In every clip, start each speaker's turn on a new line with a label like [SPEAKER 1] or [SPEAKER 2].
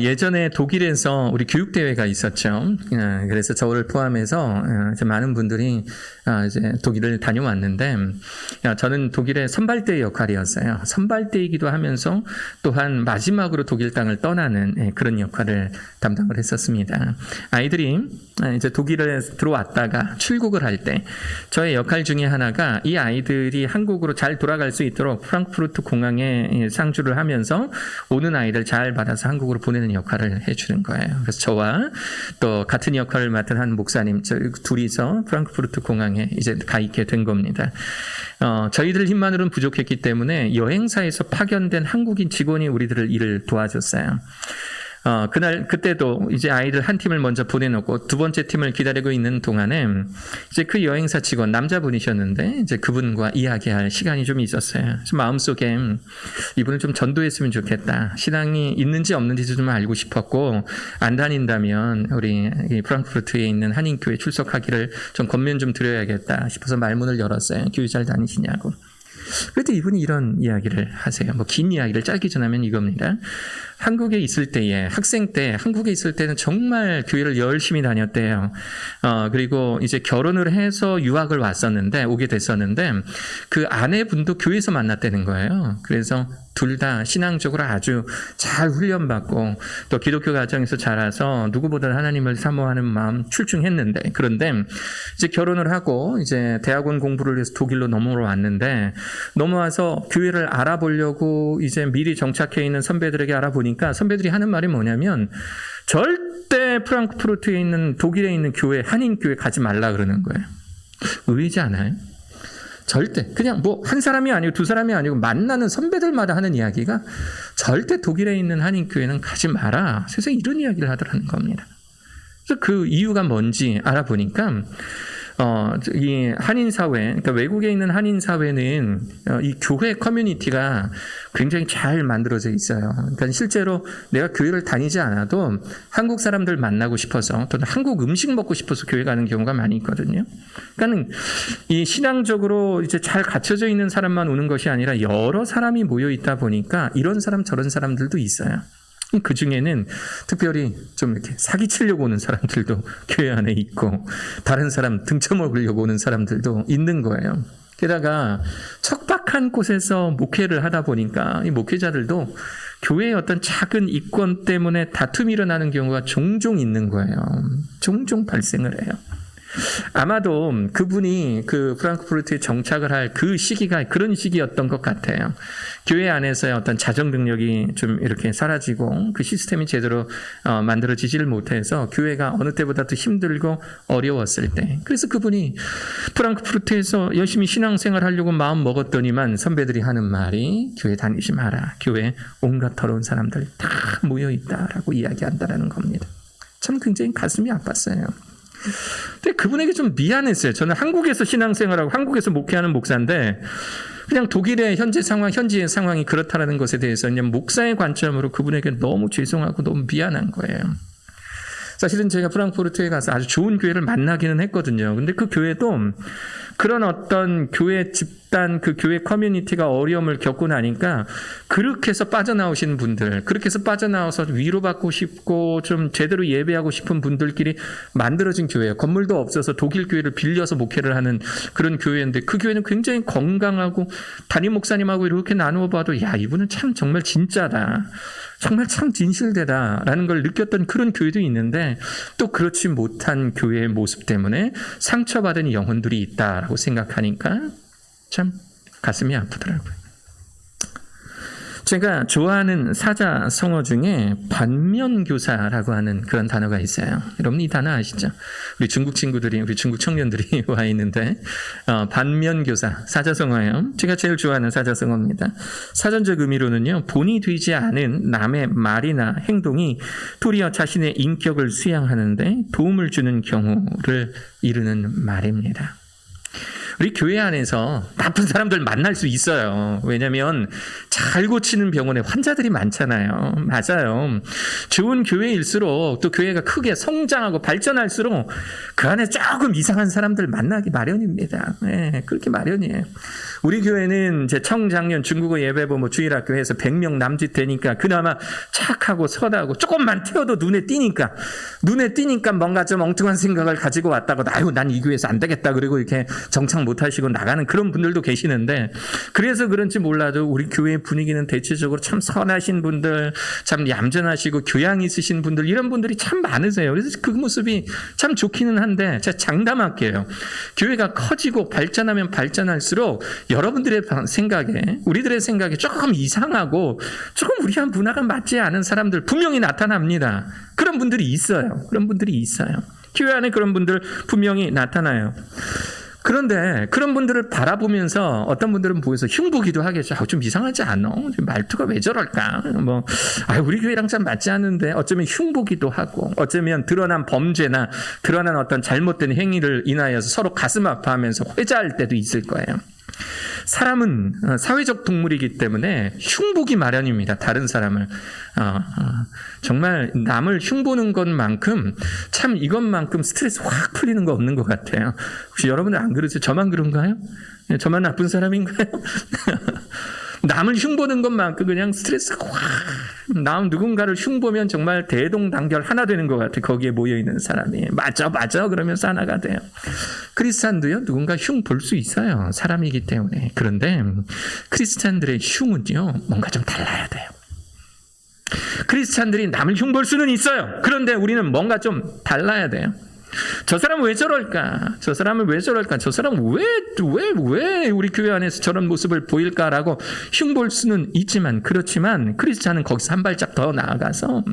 [SPEAKER 1] 예전에 독일에서 우리 교육대회가 있었죠. 그래서 저를 포함해서 이제 많은 분들이 이제 독일을 다녀왔는데, 저는 독일의 선발대 역할이었어요. 선발대이기도 하면서 또한 마지막으로 독일 땅을 떠나는 그런 역할을 담당을 했었습니다. 아이들이 이제 독일에 들어왔다가 출국을 할 때 저의 역할 중에 하나가 이 아이들이 한국으로 잘 돌아갈 수 있도록 프랑크푸르트 공항에 상주를 하면서 오는 아이들 잘 받아서 한국으로 보내는 역할을 해주는 거예요. 그래서 저와 또 같은 역할을 맡은 한 목사님, 둘이서 프랑크푸르트 공항에 이제 가 있게 된 겁니다. 저희들 힘만으로는 부족했기 때문에 여행사에서 파견된 한국인 직원이 우리들을 일을 도와줬어요. 그때도 이제 아이들 한 팀을 먼저 보내놓고 두 번째 팀을 기다리고 있는 동안에 이제 그 여행사 직원, 남자분이셨는데 이제 그분과 이야기할 시간이 좀 있었어요. 그래서 마음속에 이분을 좀 전도했으면 좋겠다. 신앙이 있는지 없는지도 좀 알고 싶었고, 안 다닌다면 우리 프랑크푸르트에 있는 한인교회 출석하기를 좀 권면 좀 드려야겠다 싶어서 말문을 열었어요. 교회 잘 다니시냐고. 그런데 이분이 이런 이야기를 하세요. 긴 이야기를 짧게 전하면 이겁니다. 한국에 있을 때에, 학생 때, 한국에 있을 때는 정말 교회를 열심히 다녔대요. 그리고 이제 결혼을 해서 유학을 오게 됐었는데, 그 아내분도 교회에서 만났다는 거예요. 그래서 둘 다 신앙적으로 아주 잘 훈련받고 또 기독교 가정에서 자라서 누구보다 하나님을 사모하는 마음 출중했는데, 그런데 이제 결혼을 하고 이제 대학원 공부를 위해서 독일로 넘어왔는데, 넘어와서 교회를 알아보려고 이제 미리 정착해 있는 선배들에게 알아보니까 선배들이 하는 말이 뭐냐면, 절대 프랑크푸르트에 있는 독일에 있는 교회, 한인교회 가지 말라 그러는 거예요. 의외지 않아요? 절대. 그냥 한 사람이 아니고 두 사람이 아니고 만나는 선배들마다 하는 이야기가 절대 독일에 있는 한인교회는 가지 마라. 세상에 이런 이야기를 하더라는 겁니다. 그래서 그 이유가 뭔지 알아보니까 이 한인사회, 그러니까 외국에 있는 한인사회는 이 교회 커뮤니티가 굉장히 잘 만들어져 있어요. 그러니까 실제로 내가 교회를 다니지 않아도 한국 사람들 만나고 싶어서 또는 한국 음식 먹고 싶어서 교회 가는 경우가 많이 있거든요. 그러니까 이 신앙적으로 이제 잘 갖춰져 있는 사람만 오는 것이 아니라 여러 사람이 모여 있다 보니까 이런 사람 저런 사람들도 있어요. 그 중에는 특별히 좀 이렇게 사기치려고 오는 사람들도 교회 안에 있고, 다른 사람 등쳐먹으려고 오는 사람들도 있는 거예요. 게다가 척박한 곳에서 목회를 하다 보니까 이 목회자들도 교회의 어떤 작은 이권 때문에 다툼이 일어나는 경우가 종종 있는 거예요. 종종 발생을 해요. 아마도 그분이 그 프랑크푸르트에 정착을 할 그 시기가 그런 시기였던 것 같아요. 교회 안에서의 어떤 자정 능력이 좀 이렇게 사라지고 그 시스템이 제대로 만들어지지를 못해서 교회가 어느 때보다 더 힘들고 어려웠을 때, 그래서 그분이 프랑크푸르트에서 열심히 신앙생활 하려고 마음 먹었더니만 선배들이 하는 말이 교회 다니지 마라. 교회에 온갖 더러운 사람들 다 모여있다라고 이야기한다라는 겁니다. 참 굉장히 가슴이 아팠어요. 근데 그분에게 좀 미안했어요. 저는 한국에서 신앙생활하고 한국에서 목회하는 목사인데 그냥 독일의 현지의 상황이 그렇다라는 것에 대해서 그냥 목사의 관점으로 그분에게 너무 죄송하고 너무 미안한 거예요. 사실은 제가 프랑크푸르트에 가서 아주 좋은 교회를 만나기는 했거든요. 근데 그 교회도 그런 어떤 교회 집단, 그 교회 커뮤니티가 어려움을 겪고 나니까 그렇게 해서 빠져나오신 분들, 그렇게 해서 빠져나와서 위로받고 싶고 좀 제대로 예배하고 싶은 분들끼리 만들어진 교회예요. 건물도 없어서 독일 교회를 빌려서 목회를 하는 그런 교회인데, 그 교회는 굉장히 건강하고 담임 목사님하고 이렇게 나누어 봐도 야, 이분은 참 정말 진짜다. 정말 참 진실되다라는 걸 느꼈던 그런 교회도 있는데, 또 그렇지 못한 교회의 모습 때문에 상처받은 영혼들이 있다라고 생각하니까 참 가슴이 아프더라고요. 제가 좋아하는 사자성어 중에 반면교사라고 하는 그런 단어가 있어요. 여러분 이 단어 아시죠? 우리 중국 친구들이, 우리 중국 청년들이 와 있는데 반면교사, 사자성어예요. 제가 제일 좋아하는 사자성어입니다. 사전적 의미로는요, 본이 되지 않은 남의 말이나 행동이 도리어 자신의 인격을 수양하는데 도움을 주는 경우를 이루는 말입니다. 우리 교회 안에서 나쁜 사람들 만날 수 있어요. 왜냐하면 잘 고치는 병원에 환자들이 많잖아요. 맞아요. 좋은 교회일수록 또 교회가 크게 성장하고 발전할수록 그 안에 조금 이상한 사람들 만나기 마련입니다. 네, 그렇게 마련이에요. 우리 교회는 이제 청작년 중국어 예배부 주일학교에서 100명 남짓 되니까 그나마 착하고 선하고 조금만 튀어도 눈에 띄니까 뭔가 좀 엉뚱한 생각을 가지고 왔다고 아유 난 이 교회에서 안 되겠다 그리고 이렇게 정착 못하시고 나가는 그런 분들도 계시는데 그래서 그런지 몰라도 우리 교회 분위기는 대체적으로 참 선하신 분들, 참 얌전하시고 교양 있으신 분들 이런 분들이 참 많으세요. 그래서 그 모습이 참 좋기는 한데 제가 장담할게요. 교회가 커지고 발전하면 발전할수록 여러분들의 생각에 우리들의 생각에 조금 이상하고 조금 우리와 문화가 맞지 않은 사람들 분명히 나타납니다. 그런 분들이 있어요. 교회 안에 그런 분들 분명히 나타나요. 그런데 그런 분들을 바라보면서 어떤 분들은 보여서 흉보기도 하겠죠. 좀 이상하지 않아? 말투가 왜 저럴까? 우리 교회랑 참 맞지 않는데 어쩌면 흉보기도 하고 어쩌면 드러난 범죄나 드러난 어떤 잘못된 행위를 인하여서 서로 가슴 아파하면서 회자할 때도 있을 거예요. 사람은 사회적 동물이기 때문에 흉보기 마련입니다. 다른 사람을. 정말 남을 흉보는 것만큼 참 이것만큼 스트레스 확 풀리는 거 없는 것 같아요. 혹시 여러분들 안 그러세요? 저만 그런가요? 저만 나쁜 사람인가요? 남을 흉보는 것만큼 그냥 스트레스가 확 누군가를 흉보면 정말 대동단결 하나 되는 것 같아요. 거기에 모여있는 사람이 맞아 그러면서 하나가 돼요. 크리스찬도요 누군가 흉 볼 수 있어요. 사람이기 때문에. 그런데 크리스찬들의 흉은요 뭔가 좀 달라야 돼요. 크리스찬들이 남을 흉볼 수는 있어요. 그런데 우리는 뭔가 좀 달라야 돼요. 저 사람은 왜 저럴까? 저 사람은 왜 우리 교회 안에서 저런 모습을 보일까라고 흉볼 수는 있지만 그렇지만 크리스찬은 거기서 한 발짝 더 나아가서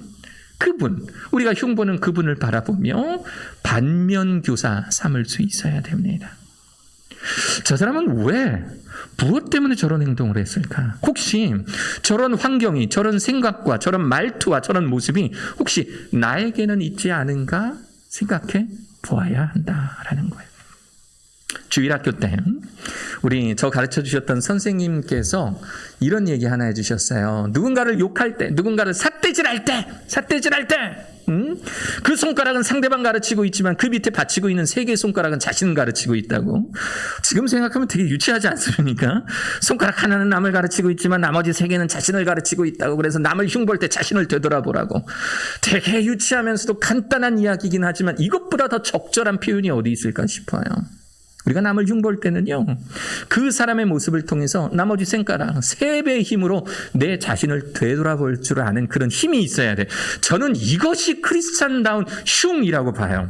[SPEAKER 1] 우리가 흉보는 그분을 바라보며 반면교사 삼을 수 있어야 됩니다. 저 사람은 무엇 때문에 저런 행동을 했을까? 혹시 저런 환경이, 저런 생각과 저런 말투와 저런 모습이 혹시 나에게는 있지 않은가 생각해 보아야 한다라는 거예요. 주일학교 때 저 가르쳐 주셨던 선생님께서 이런 얘기 하나 해주셨어요. 누군가를 욕할 때, 누군가를 삿대질할 때, 그 손가락은 상대방 가르치고 있지만 그 밑에 받치고 있는 세 개의 손가락은 자신을 가르치고 있다고. 지금 생각하면 되게 유치하지 않습니까? 손가락 하나는 남을 가르치고 있지만 나머지 세 개는 자신을 가르치고 있다고. 그래서 남을 흉볼 때 자신을 되돌아보라고. 되게 유치하면서도 간단한 이야기이긴 하지만 이것보다 더 적절한 표현이 어디 있을까 싶어요. 우리가 남을 흉볼 때는요, 그 사람의 모습을 통해서 나머지 손가락 3배의 힘으로 내 자신을 되돌아볼 줄 아는 그런 힘이 있어야 돼. 저는 이것이 크리스찬다운 흉이라고 봐요.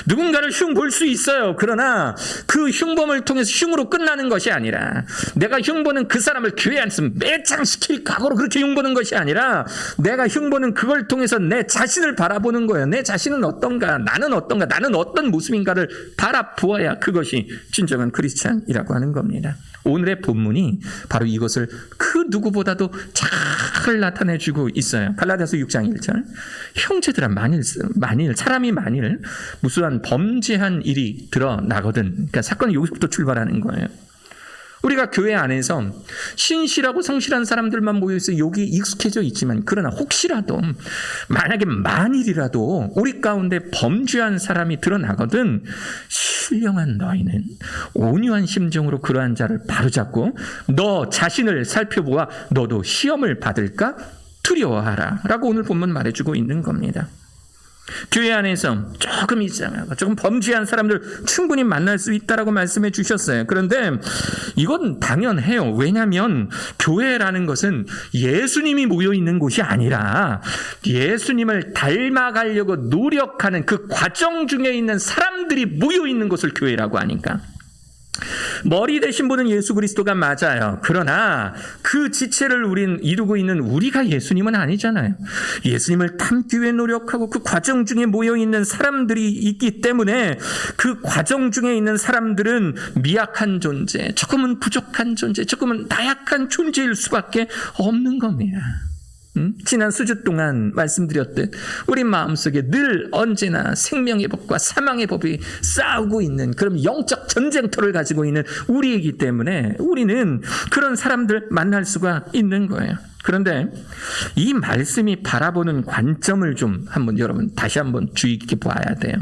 [SPEAKER 1] 누군가를 흉 볼 수 있어요. 그러나 그 흉범을 통해서 흉으로 끝나는 것이 아니라 내가 흉보는 그 사람을 교회 안에서 매장시킬 각오로 그렇게 흉보는 것이 아니라 내가 흉보는 그걸 통해서 내 자신을 바라보는 거예요. 내 자신은 어떤가, 나는 어떤 모습인가를 바라보아야 그것이 진정한 크리스찬이라고 하는 겁니다. 오늘의 본문이 바로 이것을 그 누구보다도 잘 나타내주고 있어요. 갈라디아서 6장 1절. 형제들아 사람이 만일 무수한 범죄한 일이 드러나거든. 그러니까 사건은 여기서부터 출발하는 거예요. 우리가 교회 안에서 신실하고 성실한 사람들만 모여있어 여기 익숙해져 있지만 그러나 혹시라도 만약에 만일이라도 우리 가운데 범죄한 사람이 드러나거든 신령한 너희는 온유한 심정으로 그러한 자를 바로잡고 너 자신을 살펴보아 너도 시험을 받을까 두려워하라 라고 오늘 본문 말해주고 있는 겁니다. 교회 안에서 조금 이상하고 조금 범죄한 사람들 충분히 만날 수 있다라고 말씀해 주셨어요. 그런데 이건 당연해요. 왜냐하면 교회라는 것은 예수님이 모여 있는 곳이 아니라 예수님을 닮아가려고 노력하는 그 과정 중에 있는 사람들이 모여 있는 곳을 교회라고 하니까. 머리 되신 분은 예수 그리스도가 맞아요. 그러나 그 지체를 우린 이루고 있는 우리가 예수님은 아니잖아요. 예수님을 닮기 위해 노력하고 그 과정 중에 모여있는 사람들이 있기 때문에 그 과정 중에 있는 사람들은 미약한 존재, 조금은 부족한 존재, 조금은 나약한 존재일 수밖에 없는 겁니다. 지난 수주 동안 말씀드렸듯 우리 마음속에 늘 언제나 생명의 법과 사망의 법이 싸우고 있는 그런 영적 전쟁터를 가지고 있는 우리이기 때문에 우리는 그런 사람들 만날 수가 있는 거예요. 그런데 이 말씀이 바라보는 관점을 좀 한번 여러분 다시 한번 주의 깊게 봐야 돼요.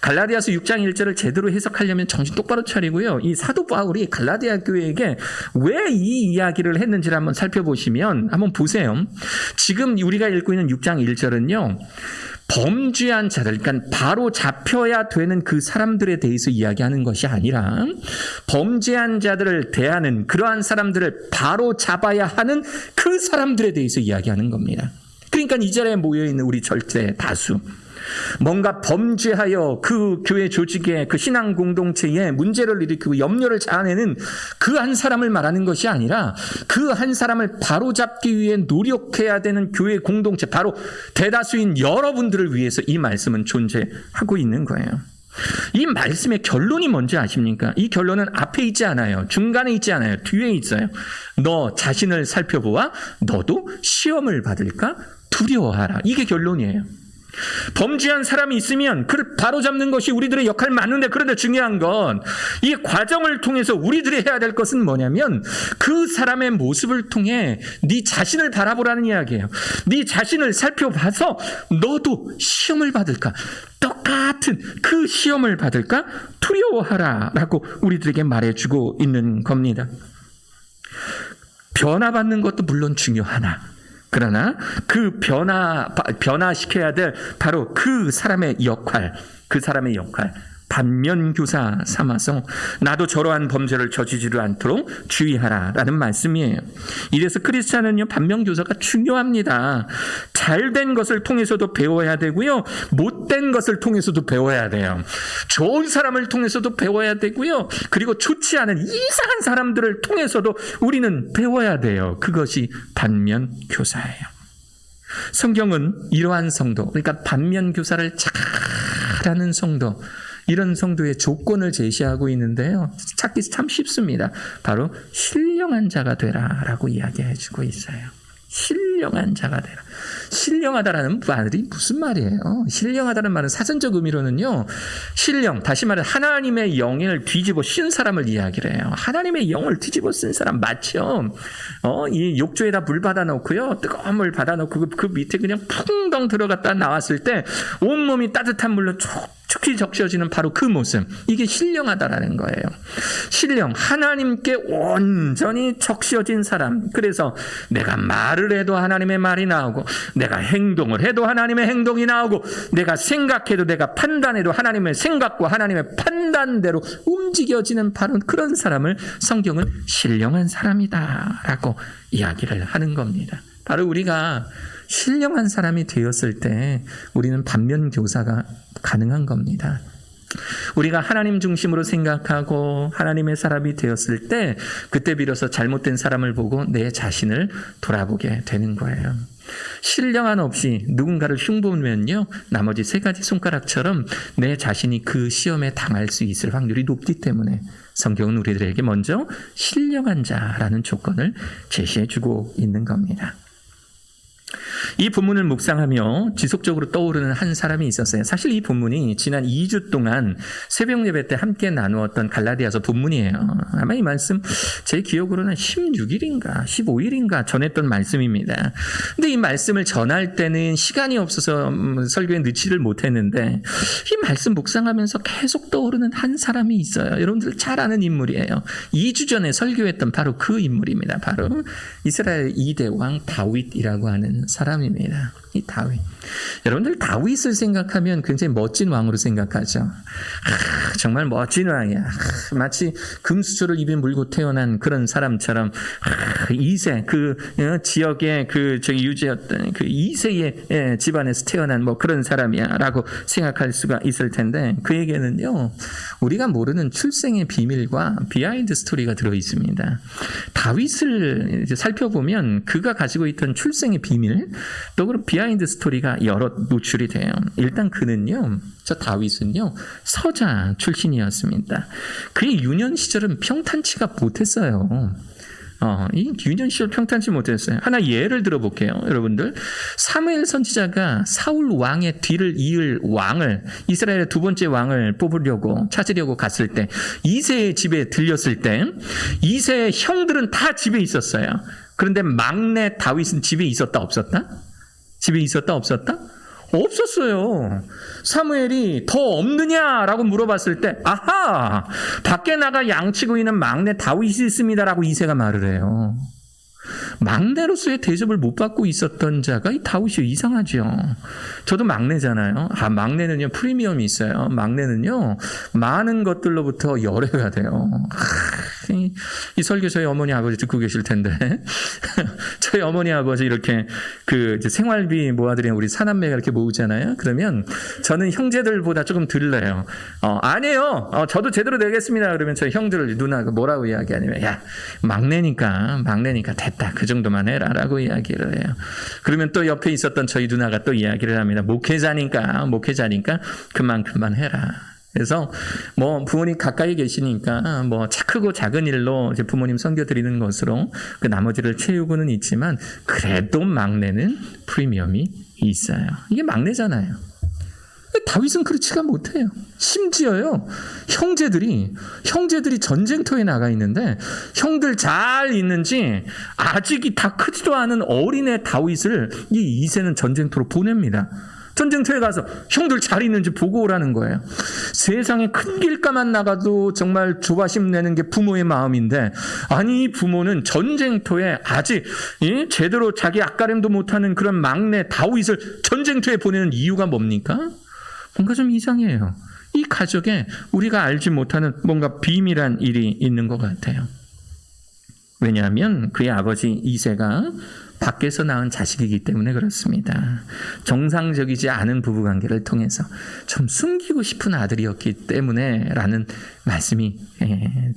[SPEAKER 1] 갈라디아서 6장 1절을 제대로 해석하려면 정신 똑바로 차리고요. 이 사도 바울이 갈라디아 교회에게 왜 이 이야기를 했는지를 한번 살펴보시면 한번 보세요. 지금 우리가 읽고 있는 6장 1절은요. 범죄한 자들, 그러니까 바로 잡혀야 되는 그 사람들에 대해서 이야기하는 것이 아니라 범죄한 자들을 대하는 그러한 사람들을 바로 잡아야 하는 그 사람들에 대해서 이야기하는 겁니다. 그러니까 이 자리에 모여있는 우리 절대 다수 뭔가 범죄하여 그 교회 조직에 그 신앙 공동체에 문제를 일으키고 염려를 자아내는 그 한 사람을 말하는 것이 아니라 그 한 사람을 바로잡기 위해 노력해야 되는 교회 공동체, 바로 대다수인 여러분들을 위해서 이 말씀은 존재하고 있는 거예요. 이 말씀의 결론이 뭔지 아십니까? 이 결론은 앞에 있지 않아요. 중간에 있지 않아요. 뒤에 있어요. 너 자신을 살펴보아 너도 시험을 받을까 두려워하라. 이게 결론이에요. 범죄한 사람이 있으면 그를 바로잡는 것이 우리들의 역할 맞는데, 그런데 중요한 건 이 과정을 통해서 우리들이 해야 될 것은 뭐냐면 그 사람의 모습을 통해 네 자신을 바라보라는 이야기예요. 네 자신을 살펴봐서 너도 시험을 받을까, 똑같은 그 시험을 받을까 두려워하라 라고 우리들에게 말해주고 있는 겁니다. 변화받는 것도 물론 중요하나, 그러나 그 변화시켜야 될 바로 그 사람의 역할, 반면교사 삼아서 나도 저러한 범죄를 저지르지 않도록 주의하라라는 말씀이에요. 이래서 크리스찬은요, 반면교사가 중요합니다. 잘된 것을 통해서도 배워야 되고요, 못된 것을 통해서도 배워야 돼요. 좋은 사람을 통해서도 배워야 되고요, 그리고 좋지 않은 이상한 사람들을 통해서도 우리는 배워야 돼요. 그것이 반면교사예요. 성경은 이러한 성도, 그러니까 반면교사를 잘하는 성도, 이런 성도의 조건을 제시하고 있는데요. 찾기 참 쉽습니다. 바로 신령한 자가 되라라고 이야기해주고 있어요. 신령한 자가 되라. 신령하다라는 말이 무슨 말이에요? 신령하다는 말은 사전적 의미로는요, 신령, 다시 말해 하나님의 영을 뒤집어 쓴 사람을 이야기를 해요. 하나님의 영을 뒤집어 쓴 사람 맞죠? 이 욕조에다 물 받아놓고요, 뜨거운 물 받아놓고 그 밑에 그냥 풍덩 들어갔다 나왔을 때 온몸이 따뜻한 물로 촉촉히 적셔지는 바로 그 모습, 이게 신령하다라는 거예요. 신령, 하나님께 온전히 적셔진 사람. 그래서 내가 말을 해도 하나님의 말이 나오고, 내가 행동을 해도 하나님의 행동이 나오고, 내가 생각해도, 내가 판단해도 하나님의 생각과 하나님의 판단대로 움직여지는 바로 그런 사람을 성경은 신령한 사람이다 라고 이야기를 하는 겁니다. 바로 우리가 신령한 사람이 되었을 때 우리는 반면교사가 가능한 겁니다. 우리가 하나님 중심으로 생각하고 하나님의 사람이 되었을 때 그때 비로소 잘못된 사람을 보고 내 자신을 돌아보게 되는 거예요. 신령함 없이 누군가를 흉보면요, 나머지 세 가지 손가락처럼 내 자신이 그 시험에 당할 수 있을 확률이 높기 때문에 성경은 우리들에게 먼저 신령한 자라는 조건을 제시해주고 있는 겁니다. 이 본문을 묵상하며 지속적으로 떠오르는 한 사람이 있었어요. 사실 이 본문이 지난 2주 동안 새벽 예배 때 함께 나누었던 갈라디아서 본문이에요. 아마 이 말씀 제 기억으로는 16일인가 15일인가 전했던 말씀입니다. 근데 이 말씀을 전할 때는 시간이 없어서 설교에 넣지를 못했는데 이 말씀 묵상하면서 계속 떠오르는 한 사람이 있어요. 여러분들 잘 아는 인물이에요. 2주 전에 설교했던 바로 그 인물입니다. 바로 이스라엘 2대 왕 다윗이라고 하는 사람입니다. 이 다윗. 여러분들 다윗을 생각하면 굉장히 멋진 왕으로 생각하죠. 정말 멋진 왕이야. 마치 금수저를 입에 물고 태어난 그런 사람처럼 이세 그 지역의 그 저기 유지였던 그 이세의 집안에서 태어난 뭐 그런 사람이야라고 생각할 수가 있을 텐데 그에게는요, 우리가 모르는 출생의 비밀과 비하인드 스토리가 들어 있습니다. 다윗을 이제 살펴보면 그가 가지고 있던 출생의 비밀, 또 그런 비하인드 스토리가 여러 노출이 돼요. 일단 그는요, 저 다윗은요, 서자 출신이었습니다. 그의 유년 시절은 평탄치가 못했어요. 이 유년 시절 평탄치 못했어요. 하나 예를 들어볼게요. 여러분들, 사무엘 선지자가 사울 왕의 뒤를 이을 왕을, 이스라엘의 두 번째 왕을 찾으려고 갔을 때, 이새의 집에 들렸을 때 이새의 형들은 다 집에 있었어요. 그런데 막내 다윗은 집에 있었다 없었다? 집에 있었다 없었다? 없었어요. 사무엘이 더 없느냐라고 물어봤을 때, 아하, 밖에 나가 양치고 있는 막내 다윗이 있습니다라고 이새가 말을 해요. 막내로서의 대접을 못 받고 있었던 자가 이 다윗이 이상하죠. 저도 막내잖아요. 막내는요, 프리미엄이 있어요. 막내는요, 많은 것들로부터 열애가 돼요. 이 설교 저희 어머니 아버지 듣고 계실 텐데 저희 어머니 아버지 이렇게 이제 생활비 모아드리는 우리 사남매가 이렇게 모으잖아요. 그러면 저는 형제들보다 조금 덜 내요. 아니에요. 저도 제대로 내겠습니다. 그러면 저희 형들 누나가 뭐라고 이야기하냐면, 야, 막내니까 됐다. 그 정도만 해라라고 이야기를 해요. 그러면 또 옆에 있었던 저희 누나가 또 이야기를 합니다. 목회자니까 그만큼만 해라. 그래서 부모님 가까이 계시니까 크고 작은 일로 이제 부모님 섬겨 드리는 것으로 그 나머지를 채우고는 있지만, 그래도 막내는 프리미엄이 있어요. 이게 막내잖아요. 다윗은 그렇지가 못해요. 심지어요, 형제들이 전쟁터에 나가 있는데 형들 잘 있는지 아직이 다 크지도 않은 어린애 다윗을 이 이새는 전쟁터로 보냅니다. 전쟁터에 가서 형들 잘 있는지 보고 오라는 거예요. 세상에 큰 길가만 나가도 정말 조바심 내는 게 부모의 마음인데, 아니, 이 부모는 전쟁터에 아직 제대로 자기 앞가림도 못하는 그런 막내 다윗을 전쟁터에 보내는 이유가 뭡니까? 뭔가 좀 이상해요. 이 가족에 우리가 알지 못하는 뭔가 비밀한 일이 있는 것 같아요. 왜냐하면 그의 아버지 이새가 밖에서 낳은 자식이기 때문에 그렇습니다. 정상적이지 않은 부부관계를 통해서 좀 숨기고 싶은 아들이었기 때문에 라는 말씀이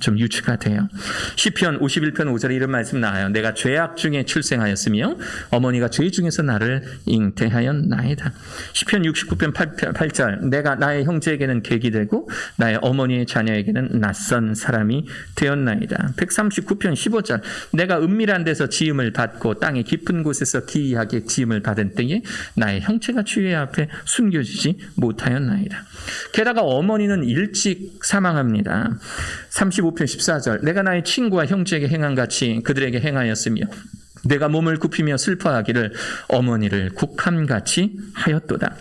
[SPEAKER 1] 좀 유추가 돼요. 시편 51편 5절에 이런 말씀 나와요. 내가 죄악 중에 출생하였으며 어머니가 죄 중에서 나를 잉태하였나이다. 시편 69편 8절 내가 나의 형제에게는 객이 되고 나의 어머니의 자녀에게는 낯선 사람이 되었나이다. 139편 15절 내가 은밀한 데서 지음을 받고 땅의 깊은 곳에서 기이하게 지음을 받은 때에 나의 형체가 주의 앞에 숨겨지지 못하였나이다. 게다가 어머니는 일찍 사망합니다. 35편 14절 내가 나의 친구와 형제에게 행한 같이 그들에게 행하였으며 내가 몸을 굽히며 슬퍼하기를 어머니를 국함같이 하였도다.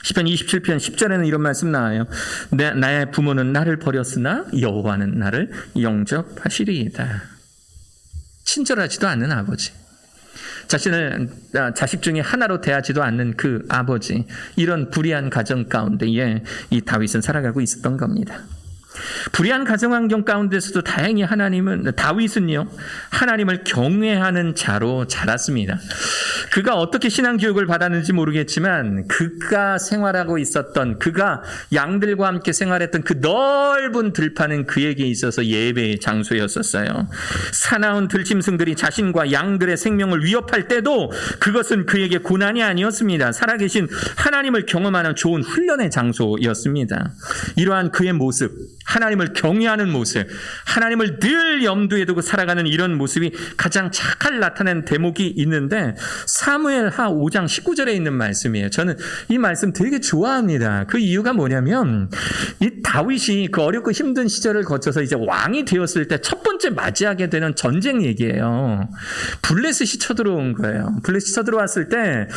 [SPEAKER 1] 시편 27편 10절에는 이런 말씀 나와요. 나의 부모는 나를 버렸으나 여호와는 나를 영접하시리이다. 친절하지도 않는 아버지, 자신을 자식 중에 하나로 대하지도 않는 그 아버지, 이런 불의한 가정 가운데에 이 다윗은 살아가고 있었던 겁니다. 불의한 가정 환경 가운데서도 다행히 다윗은요, 하나님을 경외하는 자로 자랐습니다. 그가 어떻게 신앙교육을 받았는지 모르겠지만 그가 생활하고 있었던, 그가 양들과 함께 생활했던 그 넓은 들판은 그에게 있어서 예배의 장소였었어요. 사나운 들짐승들이 자신과 양들의 생명을 위협할 때도 그것은 그에게 고난이 아니었습니다. 살아계신 하나님을 경험하는 좋은 훈련의 장소였습니다. 이러한 그의 모습, 하나님을 경외하는 모습, 하나님을 늘 염두에 두고 살아가는 이런 모습이 가장 잘 나타낸 대목이 있는데 사무엘하 5장 19절에 있는 말씀이에요. 저는 이 말씀 되게 좋아합니다. 그 이유가 뭐냐면 이 다윗이 그 어렵고 힘든 시절을 거쳐서 이제 왕이 되었을 때 첫 번째 맞이하게 되는 전쟁 얘기예요. 블레셋이 쳐들어온 거예요. 블레셋이 쳐들어왔을 때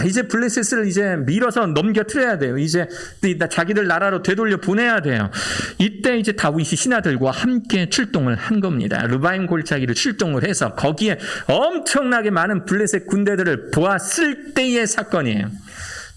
[SPEAKER 1] 이제 블레셋을 이제 밀어서 넘겨뜨려야 돼요. 이제 자기들 나라로 되돌려 보내야 돼요. 이때 이제 다윗이 신하들과 함께 출동을 한 겁니다. 르바임 골짜기를 출동을 해서 거기에 엄청나게 많은 블레셋 군대들을 보았을 때의 사건이에요.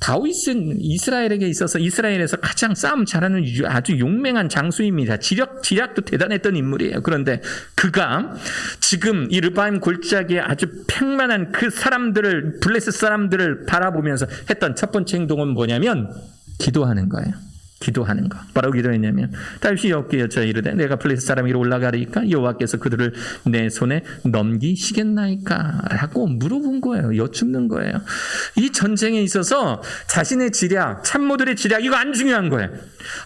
[SPEAKER 1] 다윗은 이스라엘에게 있어서 이스라엘에서 가장 싸움 잘하는 아주 용맹한 장수입니다. 지략도 대단했던 인물이에요. 그런데 그가 지금 이 르바임 골짜기에 아주 팽만한 그 사람들을, 블레셋 사람들을 바라보면서 했던 첫 번째 행동은 뭐냐면 기도하는 거예요. 기도하는 거. 뭐라고 기도했냐면 다윗이 여호와께 여쭈어 이르되 내가 블레셋 사람 위로 올라가리이까 여호와께서 그들을 내 손에 넘기시겠나이까 라고 물어본 거예요. 여쭙는 거예요. 이 전쟁에 있어서 자신의 지략, 참모들의 지략, 이거 안 중요한 거예요.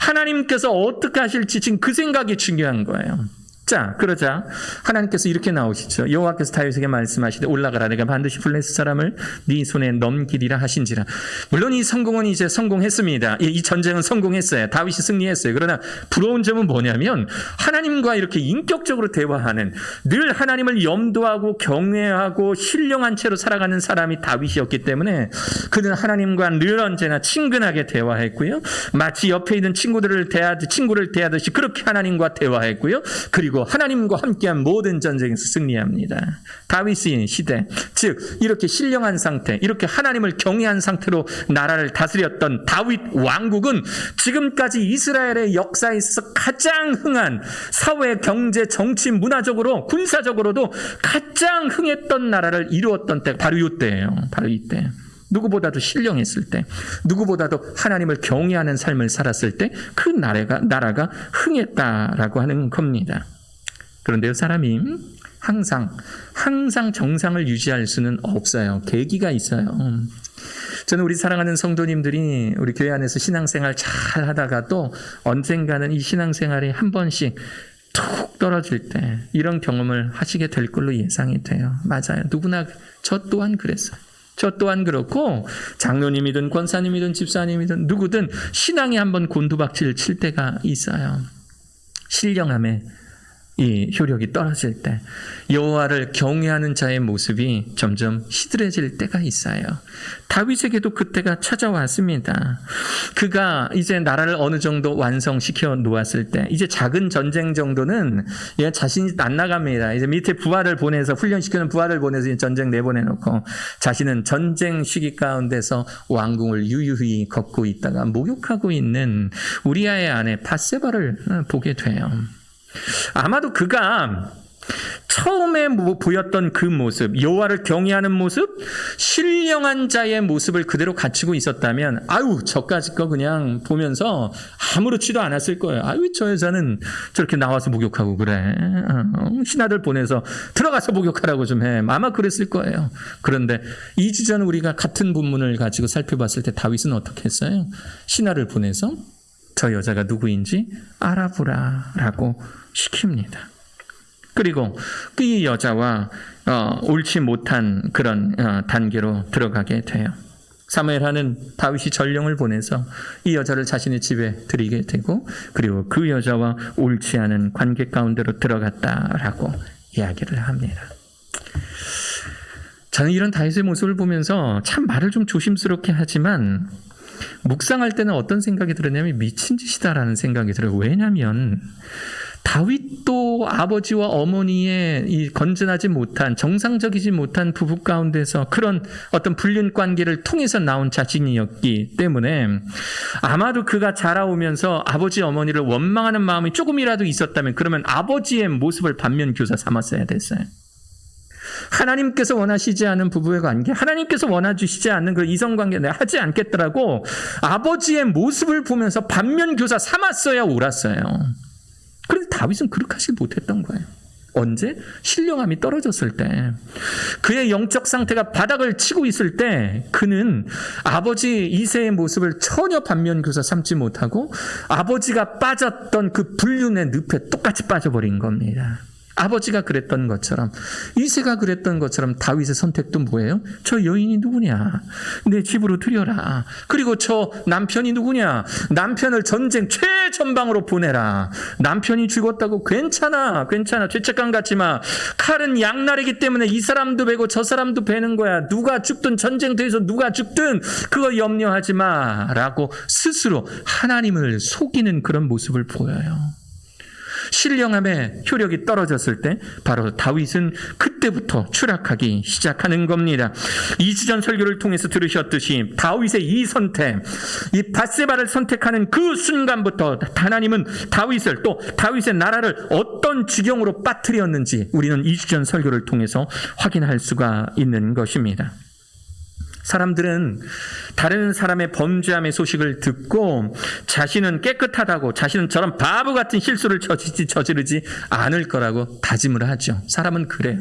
[SPEAKER 1] 하나님께서 어떻게 하실지 지금 그 생각이 중요한 거예요. 자, 그러자 하나님께서 이렇게 나오시죠. 여호와께서 다윗에게 말씀하시되 올라가라, 내가 반드시 블레셋 사람을 네 손에 넘기리라 하신지라. 물론 이 성공은 이제 성공했습니다. 이 전쟁은 성공했어요. 다윗이 승리했어요. 그러나 부러운 점은 뭐냐면 하나님과 이렇게 인격적으로 대화하는, 늘 하나님을 염두하고 경외하고 신령한 채로 살아가는 사람이 다윗이었기 때문에 그는 하나님과 늘 언제나 친근하게 대화했고요. 마치 옆에 있는 친구를 대하듯이 그렇게 하나님과 대화했고요. 그리고 하나님과 함께한 모든 전쟁에서 승리합니다. 다윗의 시대, 즉 이렇게 신령한 상태, 이렇게 하나님을 경외한 상태로 나라를 다스렸던 다윗 왕국은 지금까지 이스라엘의 역사에 있어서 가장 흥한, 사회, 경제, 정치, 문화적으로, 군사적으로도 가장 흥했던 나라를 이루었던 때, 바로 이때예요. 바로 이때. 누구보다도 신령했을 때, 누구보다도 하나님을 경외하는 삶을 살았을 때 그 나라가 흥했다라고 하는 겁니다. 그런데요, 사람이 항상 정상을 유지할 수는 없어요. 계기가 있어요. 저는 우리 사랑하는 성도님들이 우리 교회 안에서 신앙생활 잘 하다가 또 언젠가는 이 신앙생활이 한 번씩 툭 떨어질 때 이런 경험을 하시게 될 걸로 예상이 돼요. 맞아요. 누구나, 저 또한 그랬어요. 저 또한 그렇고, 장로님이든 권사님이든 집사님이든 누구든 신앙이 한번 곤두박질 칠 때가 있어요. 신령함에 이 효력이 떨어질 때, 여호와를 경외하는 자의 모습이 점점 시들해질 때가 있어요. 다윗에게도 그때가 찾아왔습니다. 그가 이제 나라를 어느 정도 완성시켜 놓았을 때, 이제 작은 전쟁 정도는 자신이 안 나갑니다. 이제 밑에 부하를 보내서, 훈련시키는 부하를 보내서 전쟁 내보내놓고 자신은 전쟁 시기 가운데서 왕궁을 유유히 걷고 있다가 목욕하고 있는 우리아의 아내 밧세바를 보게 돼요. 아마도 그가 처음에 보였던 그 모습, 여호와를 경외하는 모습, 신령한 자의 모습을 그대로 갖추고 있었다면, 아유, 저까지 거 그냥 보면서 아무렇지도 않았을 거예요. 아유, 저 여자는 저렇게 나와서 목욕하고 그래. 신하들 보내서 들어가서 목욕하라고 좀 해. 아마 그랬을 거예요. 그런데 2주 전 우리가 같은 본문을 가지고 살펴봤을 때 다윗은 어떻게 했어요? 신하를 보내서 저 여자가 누구인지 알아보라라고 시킵니다. 그리고 이 여자와 옳지 못한 그런 단계로 들어가게 돼요. 사무엘하는 다윗이 전령을 보내서 이 여자를 자신의 집에 들이게 되고, 그리고 그 여자와 옳지 않은 관계 가운데로 들어갔다라고 이야기를 합니다. 저는 이런 다윗의 모습을 보면서 참 말을 좀 조심스럽게 하지만 묵상할 때는 어떤 생각이 들었냐면 미친 짓이다라는 생각이 들어요. 왜냐하면 다윗도 아버지와 어머니의 이 건전하지 못한, 정상적이지 못한 부부 가운데서 그런 어떤 불륜 관계를 통해서 나온 자신이었기 때문에 아마도 그가 자라오면서 아버지 어머니를 원망하는 마음이 조금이라도 있었다면, 그러면 아버지의 모습을 반면교사 삼았어야 됐어요. 하나님께서 원하시지 않은 부부의 관계, 하나님께서 원하시지 않는 그 이성관계 내가 하지 않겠더라고 아버지의 모습을 보면서 반면교사 삼았어야 옳았어요. 그런데 다윗은 그렇게 하지 못했던 거예요. 언제? 신령함이 떨어졌을 때, 그의 영적 상태가 바닥을 치고 있을 때 그는 아버지 이새의 모습을 전혀 반면교사 삼지 못하고 아버지가 빠졌던 그 불륜의 늪에 똑같이 빠져버린 겁니다. 아버지가 그랬던 것처럼, 이새가 그랬던 것처럼 다윗의 선택도 뭐예요? 저 여인이 누구냐? 내 집으로 들여라. 그리고 저 남편이 누구냐? 남편을 전쟁 최전방으로 보내라. 남편이 죽었다고 괜찮아. 죄책감 갖지 마. 칼은 양날이기 때문에 이 사람도 베고 저 사람도 베는 거야. 누가 죽든, 전쟁터에서 누가 죽든 그거 염려하지 마. 라고 스스로 하나님을 속이는 그런 모습을 보여요. 신령함의 효력이 떨어졌을 때 바로 다윗은 그때부터 추락하기 시작하는 겁니다. 2주 전 설교를 통해서 들으셨듯이 다윗의 이 선택, 이 밧세바를 선택하는 그 순간부터 하나님은 다윗을, 또 다윗의 나라를 어떤 지경으로 빠뜨렸는지 우리는 2주 전 설교를 통해서 확인할 수가 있는 것입니다. 사람들은 다른 사람의 범죄함의 소식을 듣고 자신은 깨끗하다고, 자신은 저런 바보 같은 실수를 저지르지 않을 거라고 다짐을 하죠. 사람은 그래요.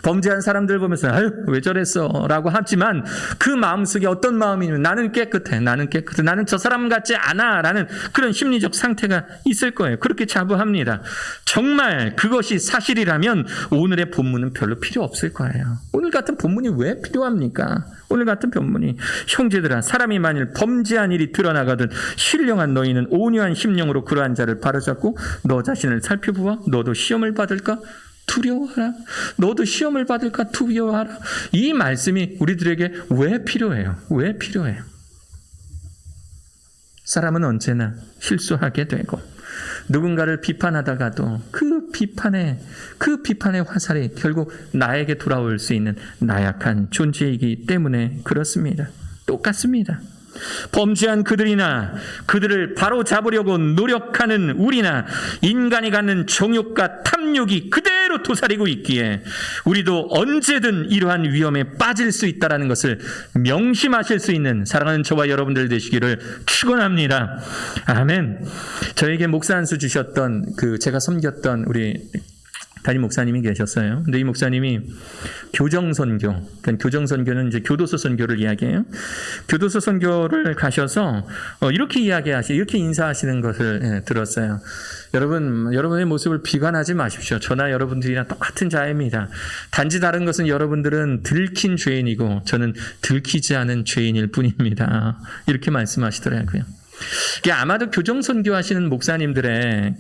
[SPEAKER 1] 범죄한 사람들 보면서 아유 왜 저랬어 라고 하지만 그 마음속에 어떤 마음이냐면 나는 깨끗해, 나는 저 사람 같지 않아 라는 그런 심리적 상태가 있을 거예요. 그렇게 자부합니다. 정말 그것이 사실이라면 오늘의 본문은 별로 필요 없을 거예요. 오늘 같은 본문이 왜 필요합니까? 오늘 같은 본문이 형제들아, 사람이 만일 범죄한 일이 드러나거든 신령한 너희는 온유한 심령으로 그러한 자를 바로잡고 너 자신을 살펴보아 너도 시험을 받을까 두려워하라. 너도 시험을 받을까 두려워하라. 이 말씀이 우리들에게 왜 필요해요? 왜 필요해요? 사람은 언제나 실수하게 되고 누군가를 비판하다가도 그 비판의 화살이 결국 나에게 돌아올 수 있는 나약한 존재이기 때문에 그렇습니다. 똑같습니다. 범죄한 그들이나 그들을 바로잡으려고 노력하는 우리나 인간이 갖는 정욕과 탐욕이 그대로 도사리고 있기에 우리도 언제든 이러한 위험에 빠질 수 있다는 것을 명심하실 수 있는 사랑하는 저와 여러분들 되시기를 축원합니다. 아멘. 저에게 목사 한 수 주셨던 제가 섬겼던 우리 담임 목사님이 계셨어요. 근데 이 목사님이 교정선교, 그러니까 교정선교는 이제 교도소 선교를 이야기해요. 교도소 선교를 가셔서 이렇게 이렇게 인사하시는 것을 들었어요. 여러분의 모습을 비관하지 마십시오. 저나 여러분들이랑 똑같은 자입니다. 단지 다른 것은 여러분들은 들킨 죄인이고 저는 들키지 않은 죄인일 뿐입니다. 이렇게 말씀하시더라고요. 아마도 교정선교 하시는 목사님들의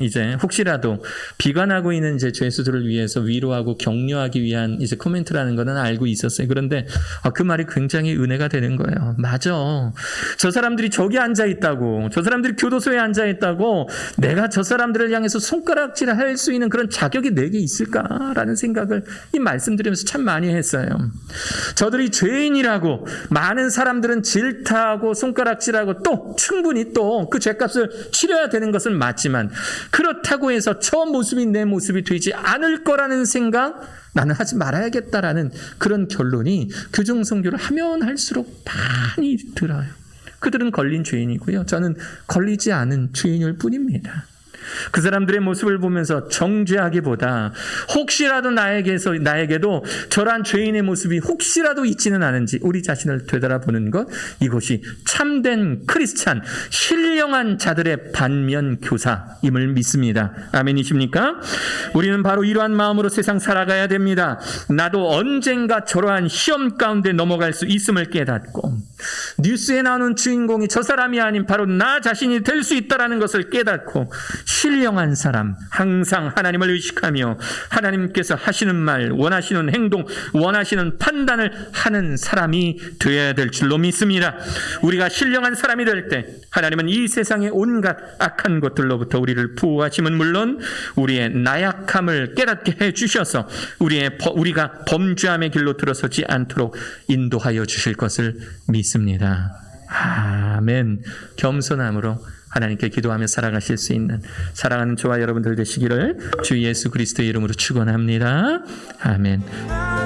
[SPEAKER 1] 이제 혹시라도 비관하고 있는 이제 죄수들을 위해서 위로하고 격려하기 위한 이제 코멘트라는 거는 알고 있었어요. 그런데 그 말이 굉장히 은혜가 되는 거예요. 맞아. 저 사람들이 저기 앉아 있다고, 저 사람들이 교도소에 앉아 있다고 내가 저 사람들을 향해서 손가락질을 할 수 있는 그런 자격이 내게 있을까라는 생각을 이 말씀 드리면서 참 많이 했어요. 저들이 죄인이라고 많은 사람들은 질타하고 손가락질하고 또 충분히 또 그 죄값을 치러야 되는 것은 맞지만 그렇다고 해서 저 모습이 내 모습이 되지 않을 거라는 생각 나는 하지 말아야겠다라는 그런 결론이 교정선교를 하면 할수록 많이 들어요. 그들은 걸린 죄인이고요. 저는 걸리지 않은 죄인일 뿐입니다. 그 사람들의 모습을 보면서 정죄하기보다 혹시라도 나에게도 저러한 죄인의 모습이 혹시라도 있지는 않은지 우리 자신을 되돌아보는 것, 이것이 참된 크리스찬 신령한 자들의 반면 교사임을 믿습니다. 아멘이십니까? 우리는 바로 이러한 마음으로 세상 살아가야 됩니다. 나도 언젠가 저러한 시험 가운데 넘어갈 수 있음을 깨닫고 뉴스에 나오는 주인공이 저 사람이 아닌 바로 나 자신이 될 수 있다는 것을 깨닫고 신령한 사람, 항상 하나님을 의식하며 하나님께서 하시는 말, 원하시는 행동, 원하시는 판단을 하는 사람이 되어야 될 줄로 믿습니다. 우리가 신령한 사람이 될 때 하나님은 이 세상의 온갖 악한 것들로부터 우리를 보호하심은 물론 우리의 나약함을 깨닫게 해주셔서 우리가 범죄함의 길로 들어서지 않도록 인도하여 주실 것을 믿습니다. 아멘. 겸손함으로 하나님께 기도하며 살아가실 수 있는 사랑하는 저와 여러분들 되시기를 주 예수 그리스도의 이름으로 축원합니다. 아멘.